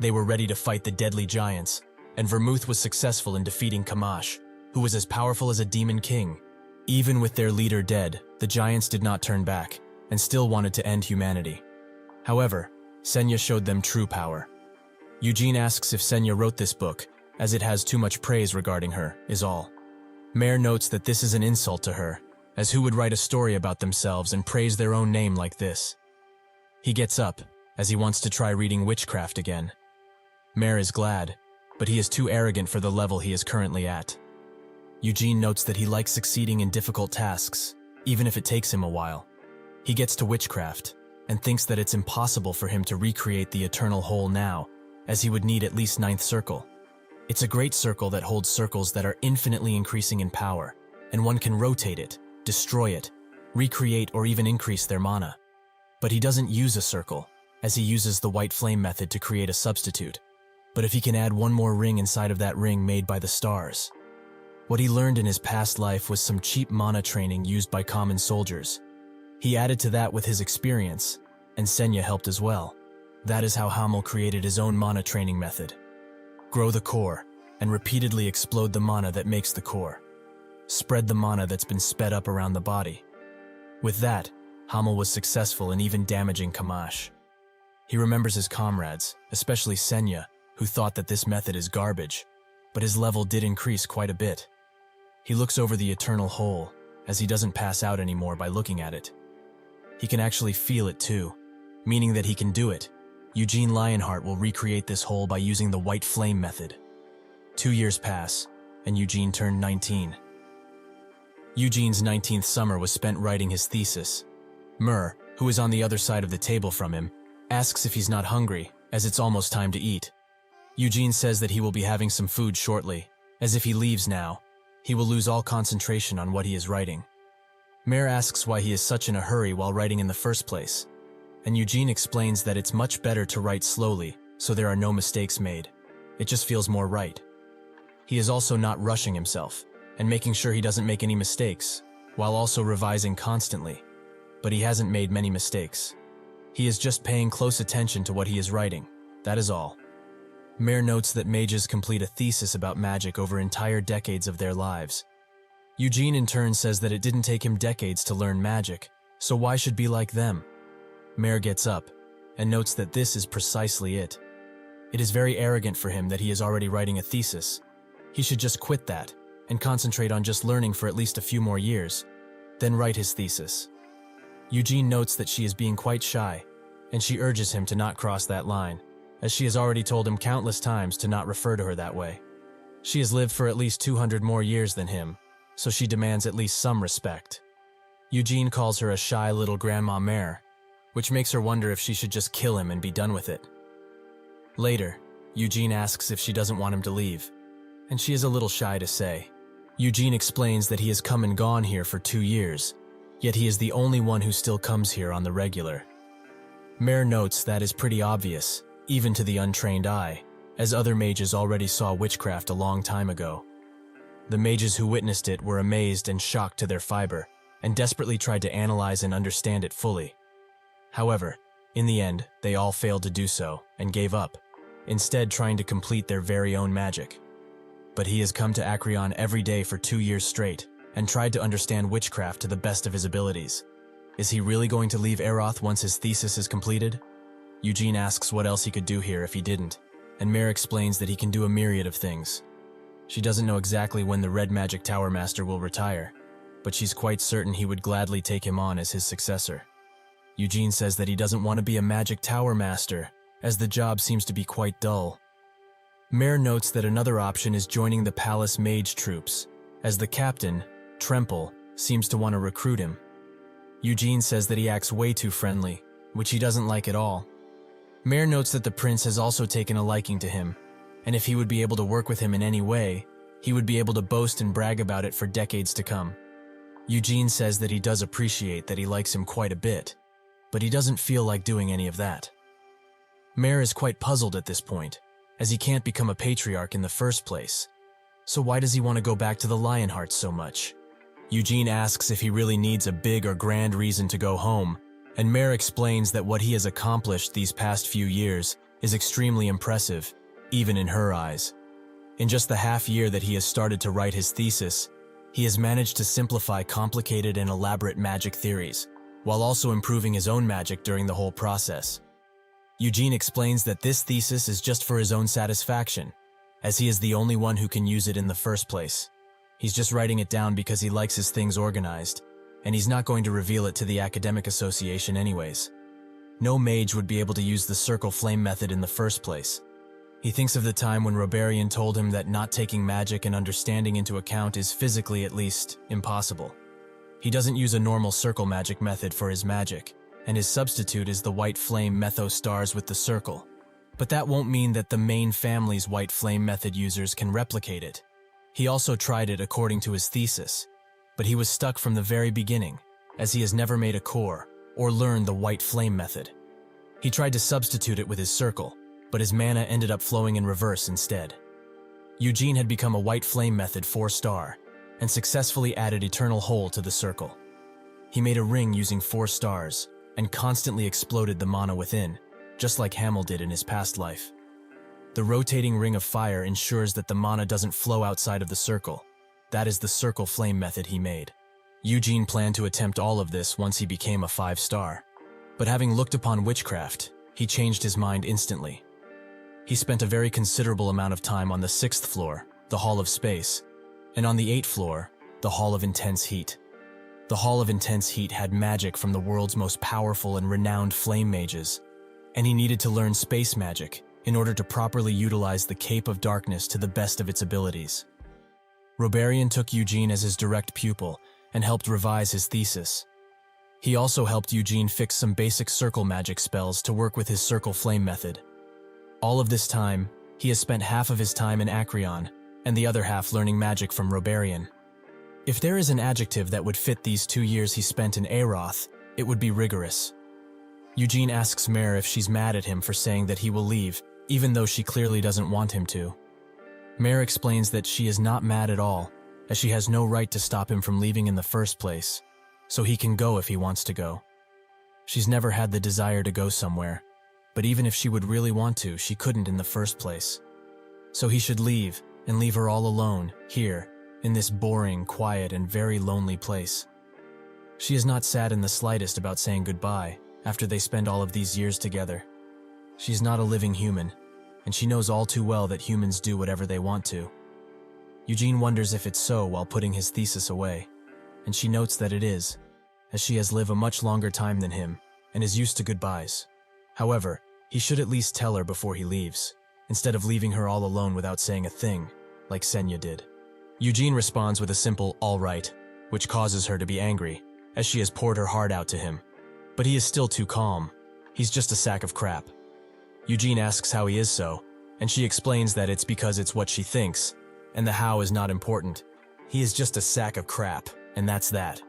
They were ready to fight the deadly giants, and Vermouth was successful in defeating Kamash, who was as powerful as a demon king. Even with their leader dead, the giants did not turn back, and still wanted to end humanity. However, Senya showed them true power. Eugene asks if Senya wrote this book, as it has too much praise regarding her, is all. Mare notes that this is an insult to her, as who would write a story about themselves and praise their own name like this? He gets up, as he wants to try reading witchcraft again. Mare is glad, but he is too arrogant for the level he is currently at. Eugene notes that he likes succeeding in difficult tasks, even if it takes him a while. He gets to witchcraft, and thinks that it's impossible for him to recreate the eternal whole now, as he would need at least 9th circle. It's a great circle that holds circles that are infinitely increasing in power, and one can rotate it, destroy it, recreate or even increase their mana. But he doesn't use a circle, as he uses the white flame method to create a substitute. But if he can add one more ring inside of that ring made by the stars. What he learned in his past life was some cheap mana training used by common soldiers. He added to that with his experience, and Senya helped as well. That is how Hamel created his own mana training method. Grow the core, and repeatedly explode the mana that makes the core. Spread the mana that's been sped up around the body. With that, Hamel was successful in even damaging Kamash. He remembers his comrades, especially Senya, who thought that this method is garbage, but his level did increase quite a bit. He looks over the eternal whole, as he doesn't pass out anymore by looking at it. He can actually feel it too, meaning that he can do it. Eugene Lionheart will recreate this whole by using the white flame method. 2 years pass, and Eugene turned 19. Eugene's 19th summer was spent writing his thesis. Mur, who is on the other side of the table from him, asks if he's not hungry, as it's almost time to eat. Eugene says that he will be having some food shortly, as if he leaves now, he will lose all concentration on what he is writing. Mare asks why he is such in a hurry while writing in the first place, and Eugene explains that it's much better to write slowly, so there are no mistakes made. It just feels more right. He is also not rushing himself, and making sure he doesn't make any mistakes, while also revising constantly. But he hasn't made many mistakes. He is just paying close attention to what he is writing, that is all. Mare notes that mages complete a thesis about magic over entire decades of their lives. Eugene in turn says that it didn't take him decades to learn magic, so why should be like them? Mare gets up, and notes that this is precisely it. It is very arrogant for him that he is already writing a thesis. He should just quit that, and concentrate on just learning for at least a few more years, then write his thesis. Eugene notes that she is being quite shy, and she urges him to not cross that line, as she has already told him countless times to not refer to her that way. She has lived for at least 200 more years than him, so she demands at least some respect. Eugene calls her a shy little grandma mare, which makes her wonder if she should just kill him and be done with it. Later, Eugene asks if she doesn't want him to leave, and she is a little shy to say. Eugene explains that he has come and gone here for 2 years, yet he is the only one who still comes here on the regular. Mare notes that is pretty obvious, even to the untrained eye, as other mages already saw witchcraft a long time ago. The mages who witnessed it were amazed and shocked to their fiber, and desperately tried to analyze and understand it fully. However, in the end, they all failed to do so, and gave up, instead trying to complete their very own magic. But he has come to Acreon every day for 2 years straight, and tried to understand witchcraft to the best of his abilities. Is he really going to leave Eroth once his thesis is completed? Eugene asks what else he could do here if he didn't, and Mare explains that he can do a myriad of things. She doesn't know exactly when the Red Magic Tower Master will retire, but she's quite certain he would gladly take him on as his successor. Eugene says that he doesn't want to be a Magic Tower Master, as the job seems to be quite dull. Mare notes that another option is joining the Palace Mage troops, as the captain, Tremple, seems to want to recruit him. Eugene says that he acts way too friendly, which he doesn't like at all. Mare notes that the prince has also taken a liking to him, and if he would be able to work with him in any way, he would be able to boast and brag about it for decades to come. Eugene says that he does appreciate that he likes him quite a bit, but he doesn't feel like doing any of that. Mare is quite puzzled at this point, as he can't become a patriarch in the first place. So why does he want to go back to the Lionheart so much? Eugene asks if he really needs a big or grand reason to go home, and Mare explains that what he has accomplished these past few years is extremely impressive, even in her eyes. In just the half year that he has started to write his thesis, he has managed to simplify complicated and elaborate magic theories, while also improving his own magic during the whole process. Eugene explains that this thesis is just for his own satisfaction, as he is the only one who can use it in the first place. He's just writing it down because he likes his things organized, and he's not going to reveal it to the academic association anyways. No mage would be able to use the circle flame method in the first place. He thinks of the time when Robarian told him that not taking magic and understanding into account is physically, at least, impossible. He doesn't use a normal circle magic method for his magic, and his substitute is the white flame metho stars with the circle. But that won't mean that the main family's white flame method users can replicate it. He also tried it according to his thesis, but he was stuck from the very beginning, as he has never made a core or learned the white flame method. He tried to substitute it with his circle, but his mana ended up flowing in reverse instead. Eugene had become a white flame method 4-star, and successfully added Eternal Hold to the circle. He made a ring using 4 stars, and constantly exploded the mana within, just like Hamel did in his past life. The rotating ring of fire ensures that the mana doesn't flow outside of the circle. That is the circle flame method he made. Eugene planned to attempt all of this once he became a 5-star. But having looked upon witchcraft, he changed his mind instantly. He spent a very considerable amount of time on the 6th floor, the Hall of Space, and on the 8th floor, the Hall of Intense Heat. The Hall of Intense Heat had magic from the world's most powerful and renowned flame mages, and he needed to learn space magic in order to properly utilize the Cape of Darkness to the best of its abilities. Robarian took Eugene as his direct pupil and helped revise his thesis. He also helped Eugene fix some basic circle magic spells to work with his circle flame method. All of this time, he has spent half of his time in Acreon, and the other half learning magic from Robarian. If there is an adjective that would fit these 2 years he spent in Aeroth, it would be rigorous. Eugene asks Mare if she's mad at him for saying that he will leave, even though she clearly doesn't want him to. Mare explains that she is not mad at all, as she has no right to stop him from leaving in the first place, so he can go if he wants to go. She's never had the desire to go somewhere, but even if she would really want to, she couldn't in the first place. So he should leave, and leave her all alone, here, in this boring, quiet, and very lonely place. She is not sad in the slightest about saying goodbye after they spend all of these years together. She is not a living human, and she knows all too well that humans do whatever they want to. Eugene wonders if it's so while putting his thesis away, and she notes that it is, as she has lived a much longer time than him and is used to goodbyes. However, he should at least tell her before he leaves, instead of leaving her all alone without saying a thing, like Senya did. Eugene responds with a simple "all right," which causes her to be angry, as she has poured her heart out to him. But he is still too calm. He's just a sack of crap. Eugene asks how he is so, and she explains that it's because it's what she thinks, and the how is not important. He is just a sack of crap, and that's that.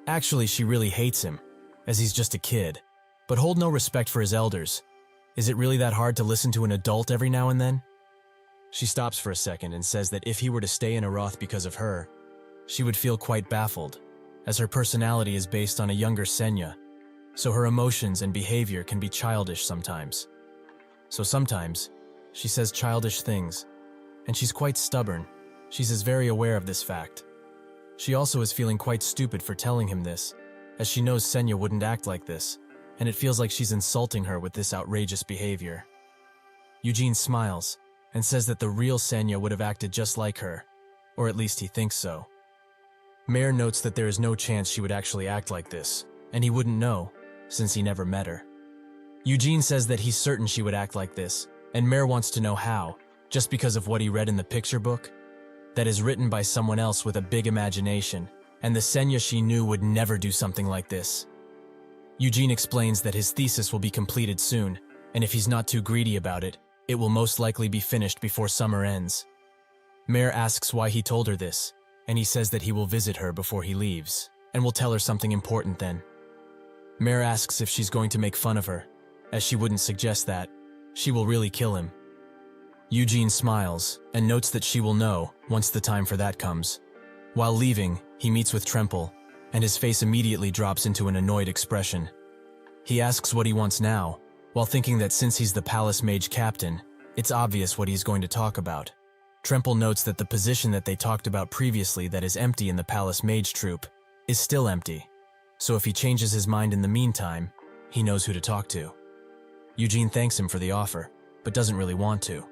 Actually, she really hates him, as he's just a kid, but hold no respect for his elders. Is it really that hard to listen to an adult every now and then? She stops for a second and says that if he were to stay in Aroth because of her, she would feel quite baffled, as her personality is based on a younger Senya, so her emotions and behavior can be childish sometimes. So sometimes, she says childish things, and she's quite stubborn. She's very aware of this fact. She also is feeling quite stupid for telling him this, as she knows Senya wouldn't act like this, and it feels like she's insulting her with this outrageous behavior. Eugene smiles, and says that the real Senya would have acted just like her, or at least he thinks so. Mare notes that there is no chance she would actually act like this, and he wouldn't know, since he never met her. Eugene says that he's certain she would act like this, and Mare wants to know how, just because of what he read in the picture book, that is written by someone else with a big imagination, and the Senya she knew would never do something like this. Eugene explains that his thesis will be completed soon, and if he's not too greedy about it, it will most likely be finished before summer ends. Mare asks why he told her this, and he says that he will visit her before he leaves, and will tell her something important then. Mare asks if she's going to make fun of her, as she wouldn't suggest that. She will really kill him. Eugene smiles, and notes that she will know once the time for that comes. While leaving, he meets with Tremple, and his face immediately drops into an annoyed expression. He asks what he wants now, while thinking that since he's the Palace Mage Captain, it's obvious what he's going to talk about. Tremple notes that the position that they talked about previously that is empty in the Palace Mage Troop is still empty, so if he changes his mind in the meantime, he knows who to talk to. Eugene thanks him for the offer, but doesn't really want to.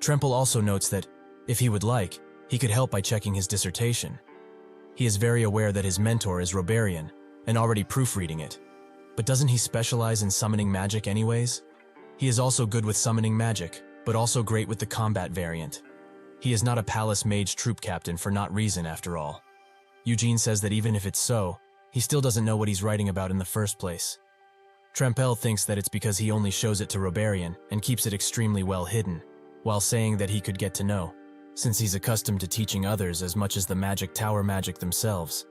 Tremple also notes that, if he would like, he could help by checking his dissertation. He is very aware that his mentor is Robarian, and already proofreading it. But doesn't he specialize in summoning magic anyways? He is also good with summoning magic, but also great with the combat variant. He is not a Palace Mage Troop Captain for not reason after all. Eugene says that even if it's so, he still doesn't know what he's writing about in the first place. Tremple thinks that it's because he only shows it to Robarian and keeps it extremely well hidden, while saying that he could get to know, since he's accustomed to teaching others as much as the magic tower magic themselves.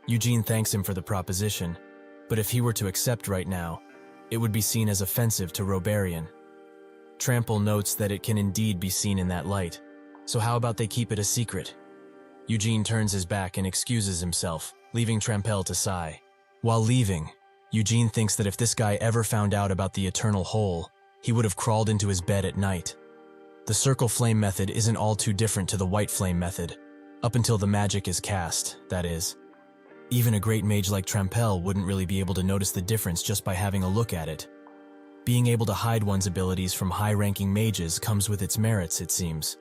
Eugene thanks him for the proposition, but if he were to accept right now, it would be seen as offensive to Robarian. Tremple notes that it can indeed be seen in that light, so how about they keep it a secret? Eugene turns his back and excuses himself, leaving Tremple to sigh. While leaving, Eugene thinks that if this guy ever found out about the Eternal Hole, he would have crawled into his bed at night. The circle flame method isn't all too different to the white flame method, up until the magic is cast, that is. Even a great mage like Tremple wouldn't really be able to notice the difference just by having a look at it. Being able to hide one's abilities from high-ranking mages comes with its merits, it seems.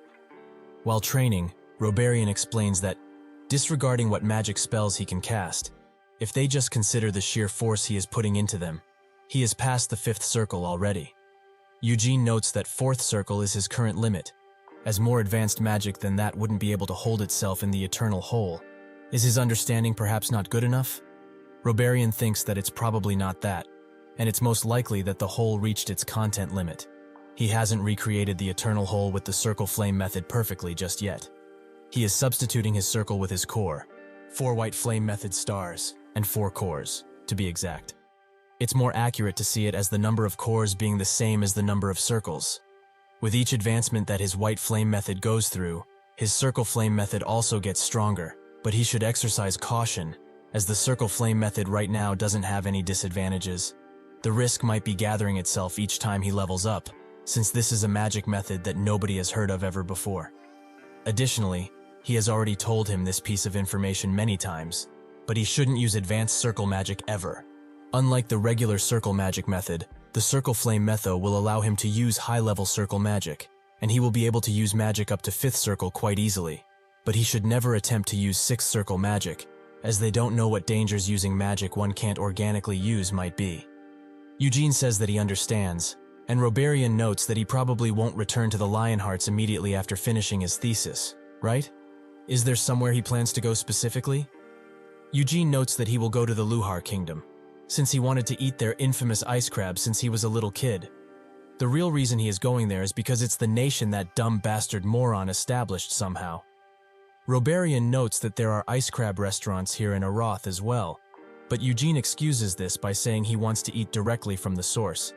While training, Robarian explains that, disregarding what magic spells he can cast, if they just consider the sheer force he is putting into them, he is past the 5th circle already. Eugene notes that fourth circle is his current limit, as more advanced magic than that wouldn't be able to hold itself in the eternal whole. Is his understanding perhaps not good enough? Robarian thinks that it's probably not that, and it's most likely that the whole reached its content limit. He hasn't recreated the eternal whole with the circle flame method perfectly just yet. He is substituting his circle with his core, 4 white flame method stars, and 4 cores, to be exact. It's more accurate to see it as the number of cores being the same as the number of circles. With each advancement that his white flame method goes through, his circle flame method also gets stronger, but he should exercise caution, as the circle flame method right now doesn't have any disadvantages. The risk might be gathering itself each time he levels up, since this is a magic method that nobody has heard of ever before. Additionally, he has already told him this piece of information many times, but he shouldn't use advanced circle magic ever. Unlike the regular circle magic method, the circle flame method will allow him to use high-level circle magic, and he will be able to use magic up to 5th circle quite easily. But he should never attempt to use 6th circle magic, as they don't know what dangers using magic one can't organically use might be. Eugene says that he understands, and Robarian notes that he probably won't return to the Lionhearts immediately after finishing his thesis, right? Is there somewhere he plans to go specifically? Eugene notes that he will go to the Luhar Kingdom, since he wanted to eat their infamous ice crab since he was a little kid. The real reason he is going there is because it's the nation that dumb bastard moron established somehow. Robarian notes that there are ice crab restaurants here in Aroth as well, but Eugene excuses this by saying he wants to eat directly from the source.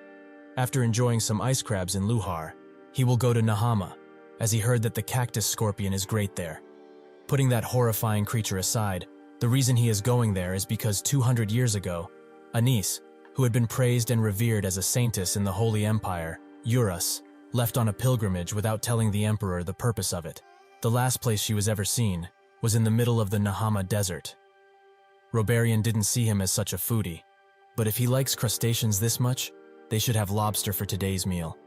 After enjoying some ice crabs in Luhar, he will go to Nahama, as he heard that the cactus scorpion is great there. Putting that horrifying creature aside, the reason he is going there is because 200 years ago, Anis, who had been praised and revered as a saintess in the Holy Empire, Eurus, left on a pilgrimage without telling the emperor the purpose of it. The last place she was ever seen was in the middle of the Nahama desert. Robarian didn't see him as such a foodie, but if he likes crustaceans this much, they should have lobster for today's meal.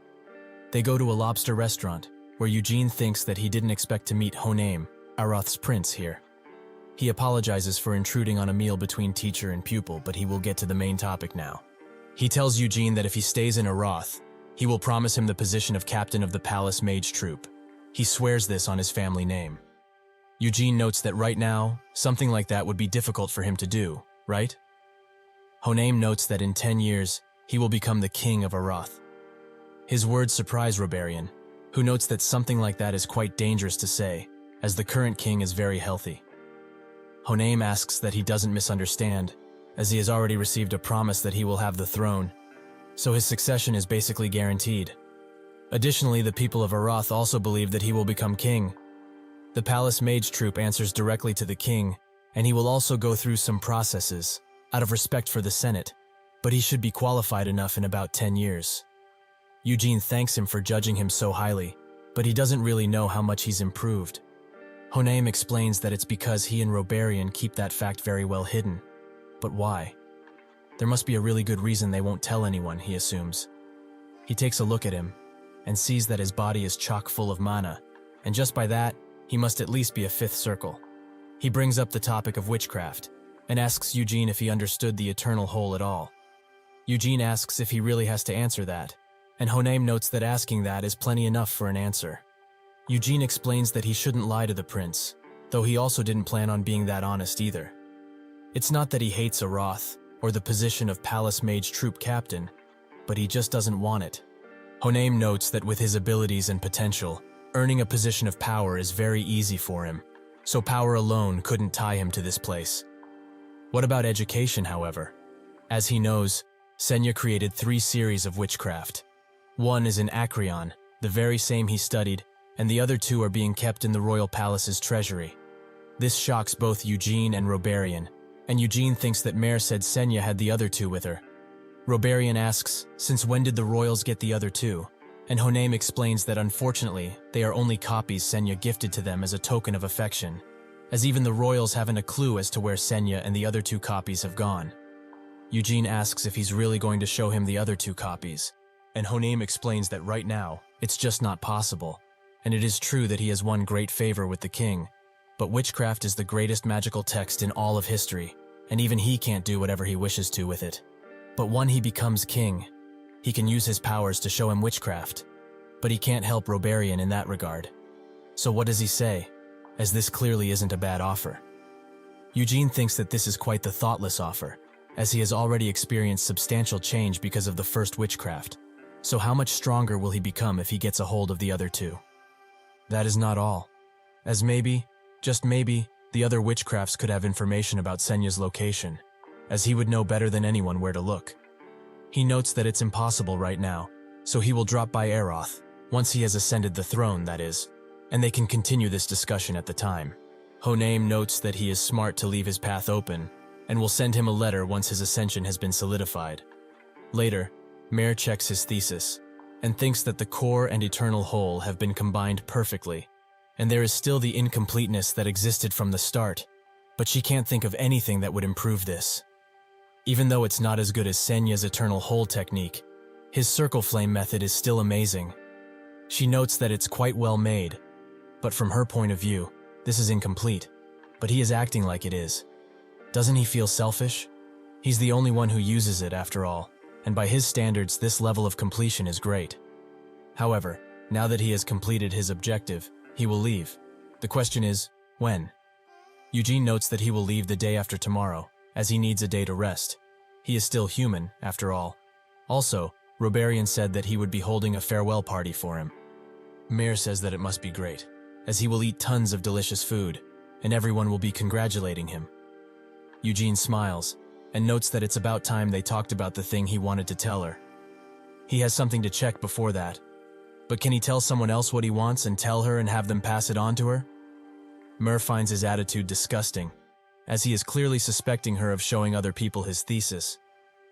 They go to a lobster restaurant, where Eugene thinks that he didn't expect to meet Honaim, Aroth's prince, here. He apologizes for intruding on a meal between teacher and pupil, but he will get to the main topic now. He tells Eugene that if he stays in Aroth, he will promise him the position of captain of the palace mage troop. He swears this on his family name. Eugene notes that right now, something like that would be difficult for him to do, right? Honaim notes that in 10 years, he will become the king of Aroth. His words surprise Robarian, who notes that something like that is quite dangerous to say, as the current king is very healthy. Honaim asks that he doesn't misunderstand, as he has already received a promise that he will have the throne, so his succession is basically guaranteed. Additionally, the people of Aroth also believe that he will become king. The palace mage troop answers directly to the king, and he will also go through some processes, out of respect for the Senate, but he should be qualified enough in about 10 years. Eugene thanks him for judging him so highly, but he doesn't really know how much he's improved. Honaim explains that it's because he and Robarian keep that fact very well hidden. But why? There must be a really good reason they won't tell anyone, he assumes. He takes a look at him, and sees that his body is chock full of mana, and just by that, he must at least be a 5th circle. He brings up the topic of witchcraft, and asks Eugene if he understood the eternal whole at all. Eugene asks if he really has to answer that, and Honaim notes that asking that is plenty enough for an answer. Eugene explains that he shouldn't lie to the prince, though he also didn't plan on being that honest either. It's not that he hates Aroth, or the position of Palace Mage Troop Captain, but he just doesn't want it. Honaim notes that with his abilities and potential, earning a position of power is very easy for him, so power alone couldn't tie him to this place. What about education, however? As he knows, Senya created 3 series of witchcraft. One is in Acreon, the very same he studied, and the other 2 are being kept in the royal palace's treasury. This shocks both Eugene and Robarian, and Eugene thinks that Mare said Senya had the other 2 with her. Robarian asks, since when did the royals get the other 2? And Honaim explains that unfortunately, they are only copies Senya gifted to them as a token of affection, as even the royals haven't a clue as to where Senya and the other 2 copies have gone. Eugene asks if he's really going to show him the other 2 copies, and Honaim explains that right now, it's just not possible, and it is true that he has won great favor with the king, but witchcraft is the greatest magical text in all of history, and even he can't do whatever he wishes to with it. But when he becomes king, he can use his powers to show him witchcraft. But he can't help Robarian in that regard. So what does he say, as this clearly isn't a bad offer? Eugene thinks that this is quite the thoughtless offer, as he has already experienced substantial change because of the first witchcraft. So how much stronger will he become if he gets a hold of the other two? That is not all, as maybe, just maybe, the other witchcrafts could have information about Senya's location, as he would know better than anyone where to look. He notes that it's impossible right now, so he will drop by Eroth, once he has ascended the throne, that is, and they can continue this discussion at the time. Honame notes that he is smart to leave his path open, and will send him a letter once his ascension has been solidified. Later, Mare checks his thesis, and thinks that the core and eternal whole have been combined perfectly, and there is still the incompleteness that existed from the start, but she can't think of anything that would improve this. Even though it's not as good as Senya's eternal whole technique, his circle flame method is still amazing. She notes that it's quite well made, but from her point of view, this is incomplete, but he is acting like it is. Doesn't he feel selfish? He's the only one who uses it after all, and by his standards this level of completion is great. However, now that he has completed his objective, he will leave. The question is, when? Eugene notes that he will leave the day after tomorrow, as he needs a day to rest. He is still human, after all. Also, Robarian said that he would be holding a farewell party for him. Mare says that it must be great, as he will eat tons of delicious food, and everyone will be congratulating him. Eugene smiles, and notes that it's about time they talked about the thing he wanted to tell her. He has something to check before that, but can he tell someone else what he wants and tell her and have them pass it on to her? Mare finds his attitude disgusting, as he is clearly suspecting her of showing other people his thesis,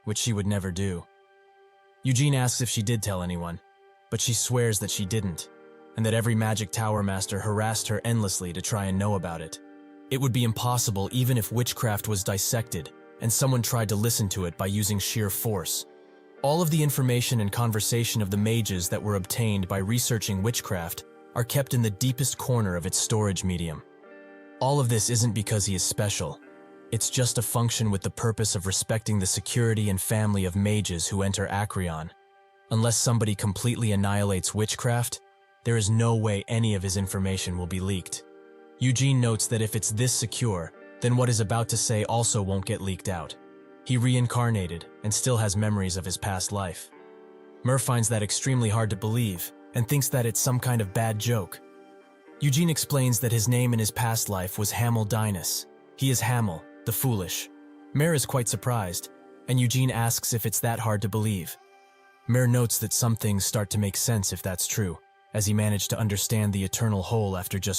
which she would never do. Eugene asks if she did tell anyone, but she swears that she didn't, and that every magic tower master harassed her endlessly to try and know about it. It would be impossible even if witchcraft was dissected, and someone tried to listen to it by using sheer force. All of the information and conversation of the mages that were obtained by researching witchcraft are kept in the deepest corner of its storage medium. All of this isn't because he is special. It's just a function with the purpose of respecting the security and family of mages who enter Acreon. Unless somebody completely annihilates witchcraft, there is no way any of his information will be leaked. Eugene notes that if it's this secure, then what is about to say also won't get leaked out. He reincarnated and still has memories of his past life. Mare finds that extremely hard to believe and thinks that it's some kind of bad joke. Eugene explains that his name in his past life was Hamel Dinus. He is Hamel, the foolish. Mare is quite surprised, and Eugene asks if it's that hard to believe. Mare notes that some things start to make sense if that's true, as he managed to understand the eternal whole after just